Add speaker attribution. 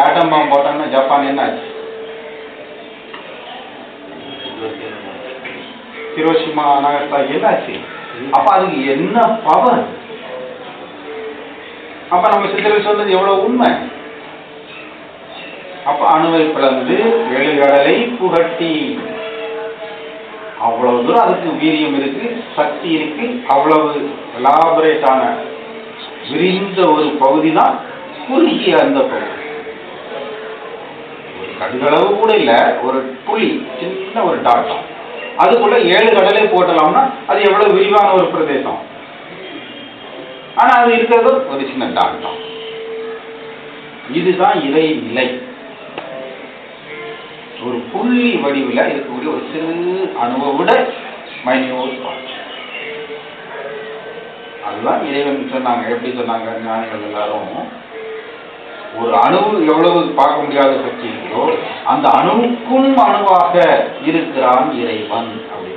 Speaker 1: ஆட்டம் பாம்பு போட்டோம்னா ஜப்பான் என்ன ஆச்சு? ஹிரோஷிமா நாகசாகி என்ன ஆச்சு? அப்ப அதுக்கு என்ன பவர்? அப்ப நம்ம சித்தர்கள் சொன்னது எவ்வளவு உண்மை. அப்ப அணுவை பிளந்து 7 கடலை புகட்டி, அவ்வளவு தூரம் அதுக்கு வீரியம் இருக்கு, சக்தி இருக்கு. அவ்வளவு எலாபரேட்டான விரிந்த ஒரு பகுதி தான் குறுகிய அந்த பகுதி. ஒரு கடுகளவு கூட இல்ல, ஒரு புள்ளி, சின்ன ஒரு டாட்டம். அதுக்குள்ள 7 கடலை போட்டலாம்னா அது எவ்வளவு விரிவான ஒரு பிரதேசம். ஆனா அது இருக்கிறது ஒரு சின்ன டாட்டம். இதுதான் இறை நிலை. ஒரு புள்ளி வடிவில் இருக்கக்கூடிய ஒரு சிறு அணுவை விட மைனியூட் பார்ட். அதுதான் இறைவன் சொன்னாங்க. எப்படி சொன்னாங்க ஞானிகள் எல்லாரும்? ஒரு அணுவு எவ்வளவு பார்க்க முடியாத சக்தி இருக்கோ அந்த அணுவுக்கும் அணுவாக இருக்கிறான் இறைவன் அப்படி.